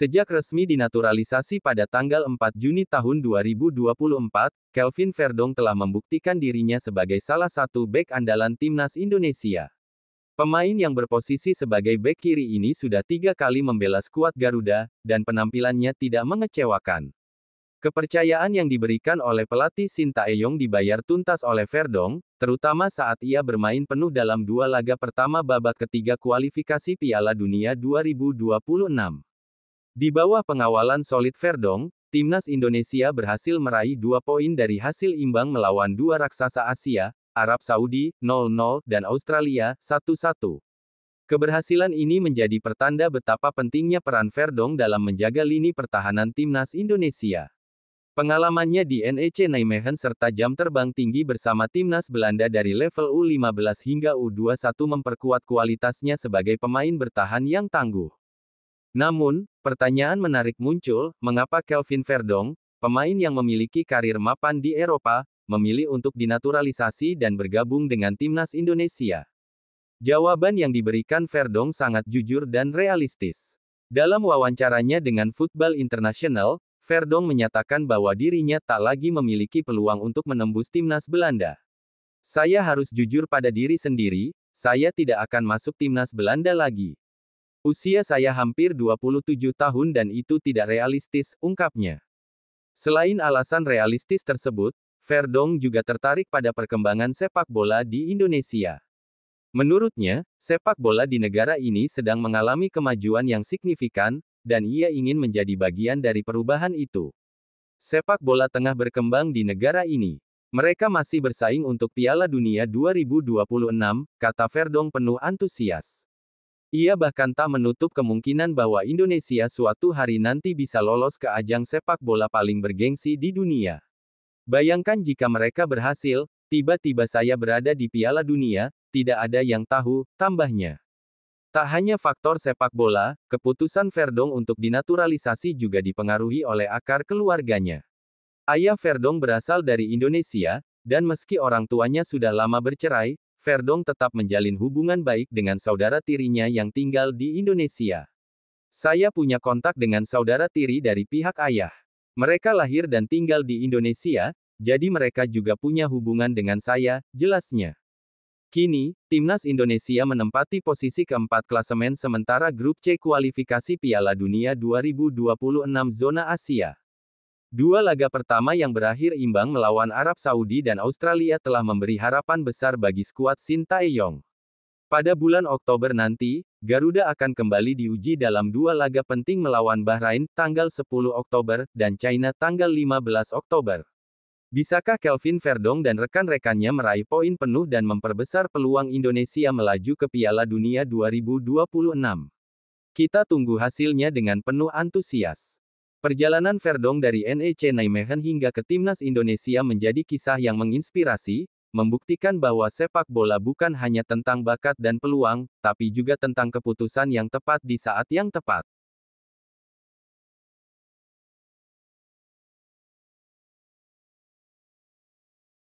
Sejak resmi dinaturalisasi pada tanggal 4 Juni tahun 2024, Kelvin Verdong telah membuktikan dirinya sebagai salah satu bek andalan timnas Indonesia. Pemain yang berposisi sebagai bek kiri ini sudah 3 kali membela skuad Garuda, dan penampilannya tidak mengecewakan. Kepercayaan yang diberikan oleh pelatih Sintayong dibayar tuntas oleh Verdong, terutama saat ia bermain penuh dalam 2 laga pertama babak ketiga kualifikasi Piala Dunia 2026. Di bawah pengawalan solid Verdong, timnas Indonesia berhasil meraih 2 poin dari hasil imbang melawan 2 raksasa Asia, Arab Saudi, 0-0, dan Australia, 1-1. Keberhasilan ini menjadi pertanda betapa pentingnya peran Verdong dalam menjaga lini pertahanan timnas Indonesia. Pengalamannya di NEC Nijmegen serta jam terbang tinggi bersama timnas Belanda dari level U15 hingga U21 memperkuat kualitasnya sebagai pemain bertahan yang tangguh. Namun, pertanyaan menarik muncul, mengapa Kelvin Verdong, pemain yang memiliki karir mapan di Eropa, memilih untuk dinaturalisasi dan bergabung dengan timnas Indonesia? Jawaban yang diberikan Verdong sangat jujur dan realistis. Dalam wawancaranya dengan Football International, Verdong menyatakan bahwa dirinya tak lagi memiliki peluang untuk menembus timnas Belanda. Saya harus jujur pada diri sendiri, saya tidak akan masuk timnas Belanda lagi. Usia saya hampir 27 tahun dan itu tidak realistis, ungkapnya. Selain alasan realistis tersebut, Verdong juga tertarik pada perkembangan sepak bola di Indonesia. Menurutnya, sepak bola di negara ini sedang mengalami kemajuan yang signifikan, dan ia ingin menjadi bagian dari perubahan itu. Sepak bola tengah berkembang di negara ini. Mereka masih bersaing untuk Piala Dunia 2026, kata Verdong penuh antusias. Ia bahkan tak menutup kemungkinan bahwa Indonesia suatu hari nanti bisa lolos ke ajang sepak bola paling bergengsi di dunia. Bayangkan jika mereka berhasil, tiba-tiba saya berada di Piala Dunia, tidak ada yang tahu, tambahnya. Tak hanya faktor sepak bola, keputusan Verdong untuk dinaturalisasi juga dipengaruhi oleh akar keluarganya. Ayah Verdong berasal dari Indonesia, dan meski orang tuanya sudah lama bercerai, Verdong tetap menjalin hubungan baik dengan saudara tirinya yang tinggal di Indonesia. Saya punya kontak dengan saudara tiri dari pihak ayah. Mereka lahir dan tinggal di Indonesia, jadi mereka juga punya hubungan dengan saya, jelasnya. Kini, timnas Indonesia menempati posisi keempat klasemen sementara grup C kualifikasi Piala Dunia 2026 zona Asia. 2 laga pertama yang berakhir imbang melawan Arab Saudi dan Australia telah memberi harapan besar bagi skuad Sintayong. Pada bulan Oktober nanti, Garuda akan kembali diuji dalam 2 laga penting melawan Bahrain, tanggal 10 Oktober, dan China tanggal 15 Oktober. Bisakah Kelvin Verdong dan rekan-rekannya meraih poin penuh dan memperbesar peluang Indonesia melaju ke Piala Dunia 2026? Kita tunggu hasilnya dengan penuh antusias. Perjalanan Verdong dari NEC Nijmegen hingga ke timnas Indonesia menjadi kisah yang menginspirasi, membuktikan bahwa sepak bola bukan hanya tentang bakat dan peluang, tapi juga tentang keputusan yang tepat di saat yang tepat.